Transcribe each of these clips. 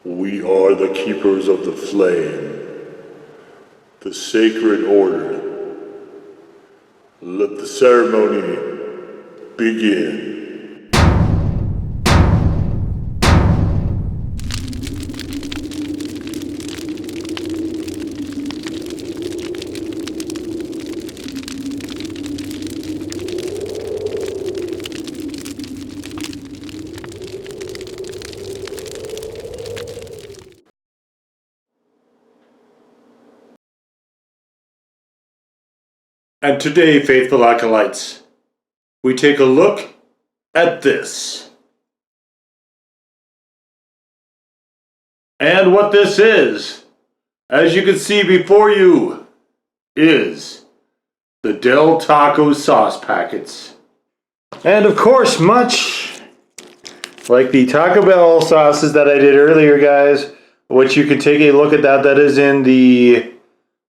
We are the keepers of the flame, the sacred order. Let the ceremony begin. And today, faithful acolytes, we take a look at this. And what this is, as you can see before you, is the Del Taco sauce packets. And of course, much like the Taco Bell sauces that I did earlier, guys, which you can take a look at that is in the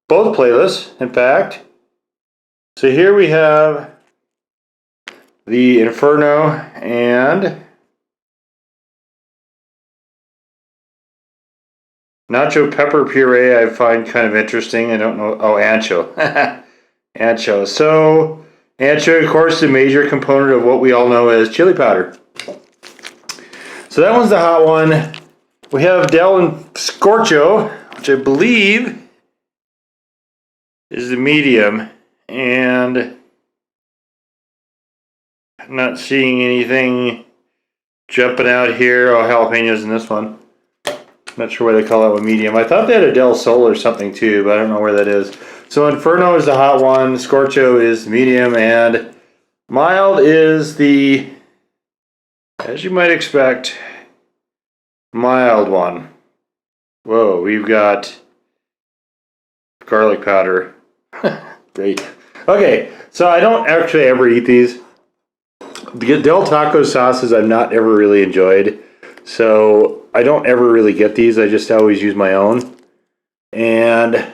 both playlists, in fact. So here we have the Inferno and nacho pepper puree. I find kind of interesting. I don't know. Oh, ancho. Ancho. So ancho, of course, the major component of what we all know as chili powder. So that one's the hot one. We have Del and Scorcho, which I believe is the medium. And I'm not seeing anything jumping out here. Oh, jalapenos in this one. Not sure why they call that one medium. I thought they had a Del Sol or something too, but I don't know where that is. So Inferno is the hot one, Scorcho is medium, and mild is the, as you might expect, mild one. Whoa, we've got garlic powder. Great. Okay, so I don't actually ever eat these. The Del Taco sauces I've not ever really enjoyed. So I don't ever really get these. I just always use my own. And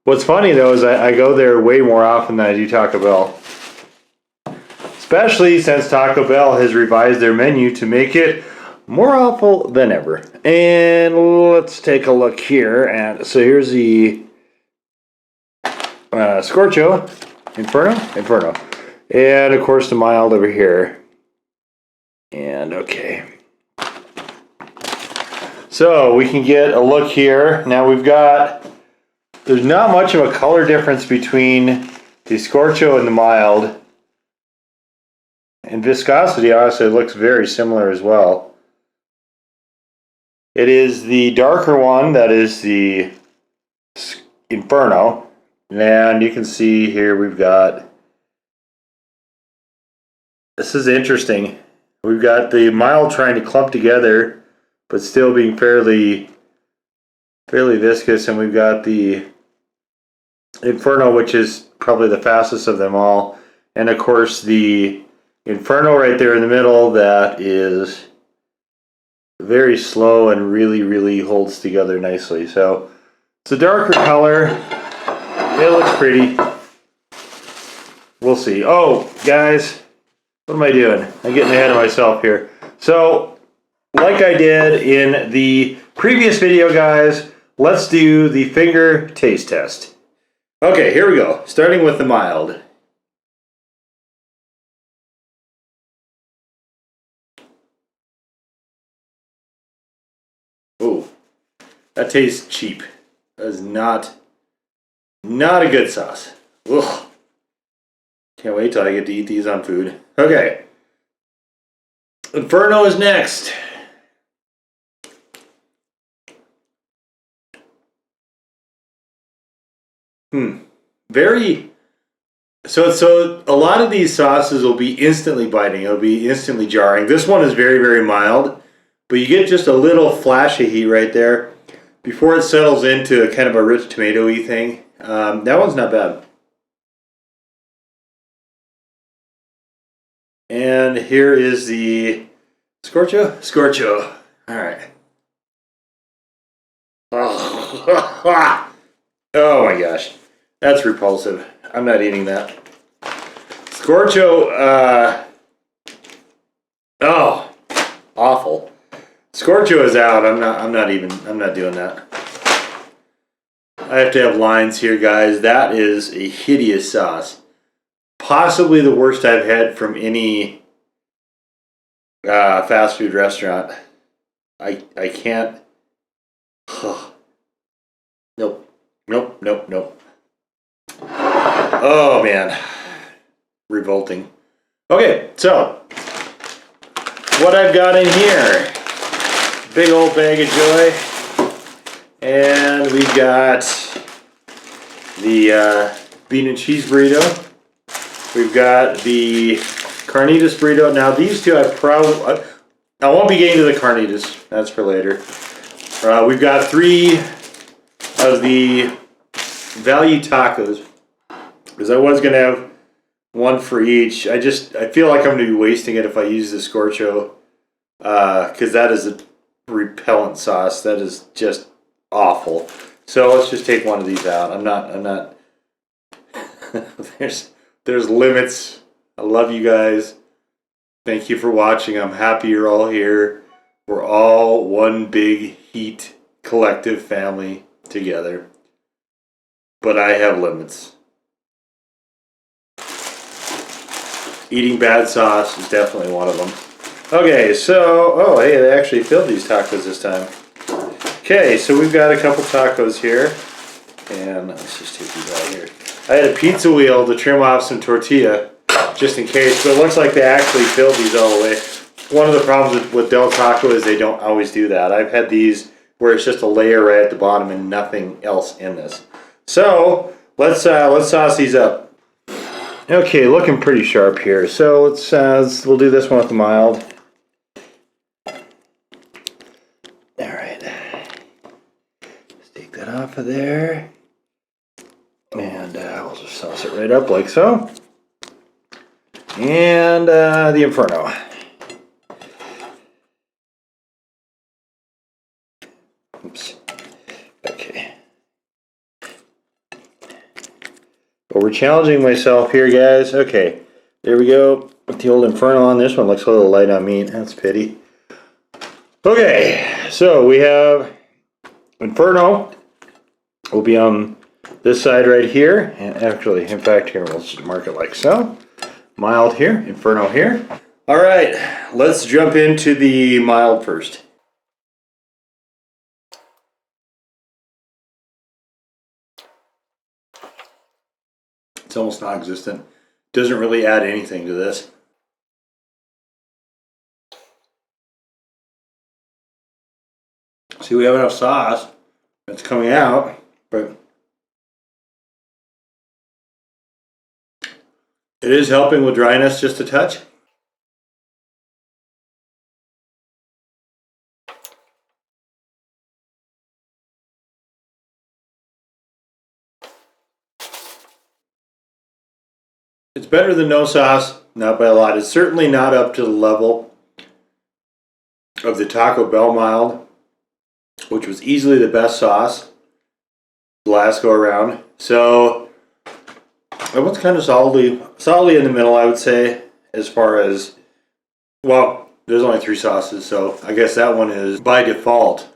what's funny though is I go there way more often than I do Taco Bell. Especially since Taco Bell has revised their menu to make it more awful than ever. And let's take a look here. And so here's the Scorcho, Inferno, and of course the mild over here. And okay, so we can get a look here. Now we've got, there's not much of a color difference between the Scorcho and the mild, and viscosity honestly looks very similar as well. It is the darker one that is the Inferno. And you can see here we've got, this is interesting. We've got the mild trying to clump together, but still being fairly viscous. And we've got the Inferno, which is probably the fastest of them all. And of course the Inferno right there in the middle, that is very slow and really holds together nicely. So it's a darker color. It looks pretty. We'll see. Oh, guys, what am I doing? I'm getting ahead of myself here. So, like I did in the previous video, guys, let's do the finger taste test. Okay, here we go. Starting with the mild. Oh, that tastes cheap. That is not a good sauce. Ugh. Can't wait till I get to eat these on food. Okay. Inferno is next. Very. So a lot of these sauces will be instantly biting. It'll be instantly jarring. This one is very mild, but you get just a little flash of heat right there before it settles into a kind of a rich tomato-y thing. That one's not bad. And here is the Scorcho. All right. Oh my gosh, that's repulsive. I'm not eating that. Scorcho. Oh, awful. Scorcho is out. I'm not doing that. I have to have lines here, guys. That is a hideous sauce. Possibly the worst I've had from any fast food restaurant. I can't. Nope. Oh man, revolting. Okay, so what I've got in here, big old bag of joy, and we've got the bean and cheese burrito. We've got the carnitas burrito. Now these two I won't be getting to the carnitas. That's for later. We've got 3 of the value tacos, because I was gonna have one for each. I feel like I'm gonna be wasting it if I use the Scorcho, because that is a repellent sauce. That is just awful. So let's just take one of these out. I'm not. There's limits. I love you guys. Thank you for watching. I'm happy you're all here. We're all one big heat collective family together. But I have limits. Eating bad sauce is definitely one of them. Okay, so, oh hey, they actually filled these tacos this time. Okay, so we've got a couple tacos here. And let's just take these out here. I had a pizza wheel to trim off some tortilla, just in case, but it looks like they actually filled these all the way. One of the problems with Del Taco is they don't always do that. I've had these where it's just a layer right at the bottom and nothing else in this. So let's sauce these up. Okay, looking pretty sharp here. So we'll do this one with the mild. All right, let's take that off of there, and we'll just sauce it right up like so. And the Inferno. Oops. Okay. But we're challenging myself here, guys. Okay, there we go. With the old Inferno on this one, looks a little light on meat. That's a pity. Okay, so we have Inferno. Will be on this side right here. And actually, in fact, here we'll just mark it like so. Mild here, Inferno here. All right, let's jump into the mild first. It's almost non-existent. Doesn't really add anything to this. See, we have enough sauce that's coming out, but it is helping with dryness just a touch. It's better than no sauce, not by a lot. It's certainly not up to the level of the Taco Bell mild, which was easily the best sauce the last go around. So that one's kind of solidly in the middle, I would say, as far as, well, there's only 3 sauces, so I guess that one is by default.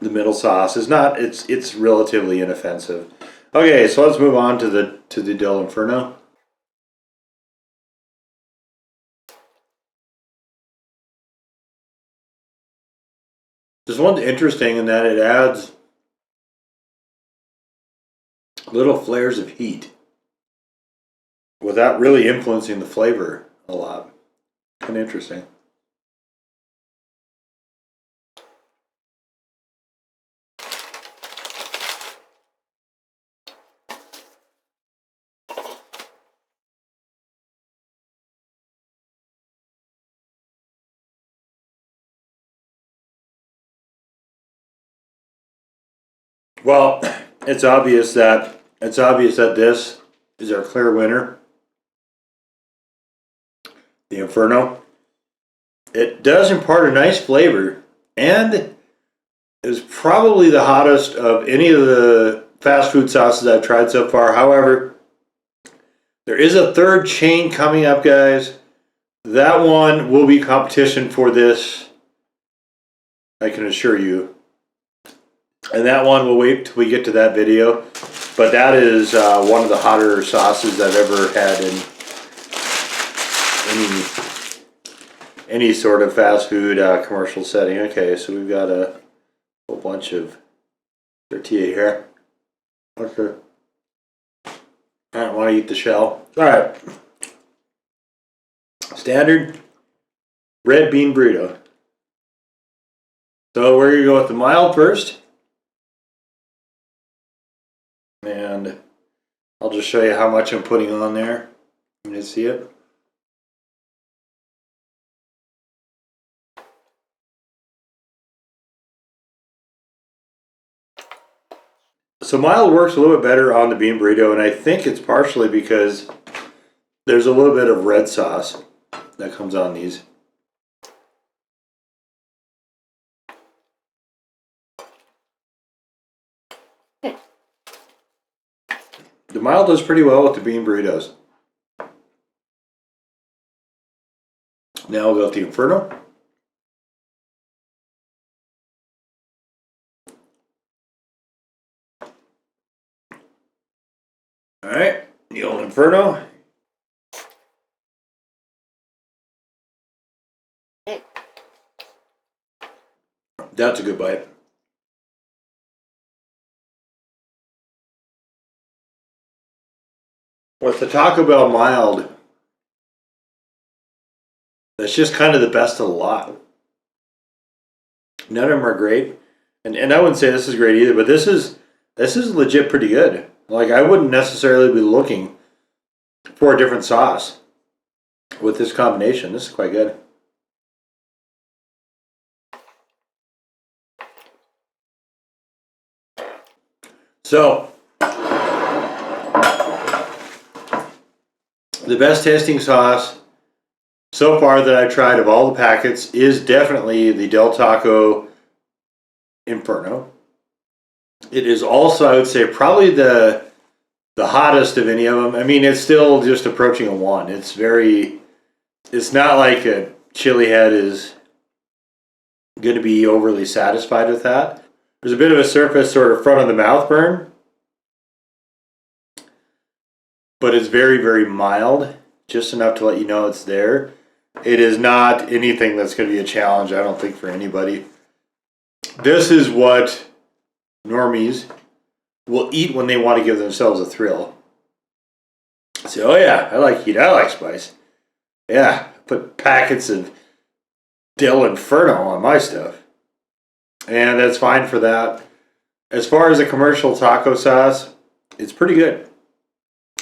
The middle sauce is not, it's relatively inoffensive. Okay, so let's move on to the Del Inferno. This one's interesting in that it adds little flares of heat without really influencing the flavor a lot. Kind of interesting. Well, it's obvious that this is our clear winner. The Inferno. It does impart a nice flavor and is probably the hottest of any of the fast food sauces I've tried so far. However, there is a third chain coming up, guys. That one will be competition for this I can assure you. And that one, we'll wait till we get to that video. But that is one of the hotter sauces I've ever had in any sort of fast food commercial setting. Okay, so we've got a whole bunch of tortilla here. Okay. I don't want to eat the shell. Alright. Standard red bean burrito. So we're going to go with the mild first. And I'll just show you how much I'm putting on there. You can see it. So mild works a little bit better on the bean burrito, and I think it's partially because there's a little bit of red sauce that comes on these. The mild does pretty well with the bean burritos. Now we'll go with the Inferno. Alright, the old Inferno. That's a good bite. With the Taco Bell mild, that's just kind of the best of the lot. None of them are great. And I wouldn't say this is great either, but this is legit pretty good. Like, I wouldn't necessarily be looking for a different sauce with this combination. This is quite good. So, the best tasting sauce so far that I've tried of all the packets is definitely the Del Taco Inferno. It is also, I would say, probably the hottest of any of them. I mean, it's still just approaching a 1. It's not like a chili head is going to be overly satisfied with that. There's a bit of a surface sort of front of the mouth burn, but it's very, very mild, just enough to let you know it's there. It is not anything that's going to be a challenge, I don't think, for anybody. This is what normies will eat when they want to give themselves a thrill. Say, oh yeah, I like heat, I like spice. Yeah, put packets of Del Inferno on my stuff. And that's fine for that. As far as a commercial taco sauce, it's pretty good.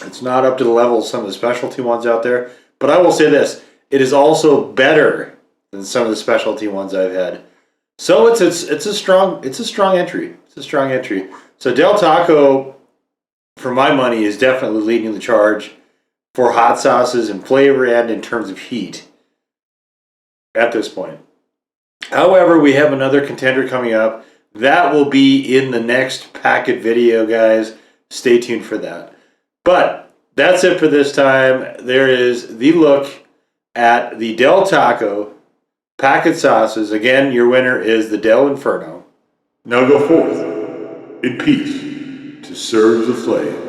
It's not up to the level of some of the specialty ones out there. But I will say this, it is also better than some of the specialty ones I've had. So it's a strong entry. It's a strong entry. So Del Taco, for my money, is definitely leading the charge for hot sauces in flavor and in terms of heat at this point. However, we have another contender coming up. That will be in the next packet video, guys. Stay tuned for that. But that's it for this time. There is the look at the Del Taco packet sauces. Again, your winner is the Del Inferno. Now go forth in peace to serve the flame.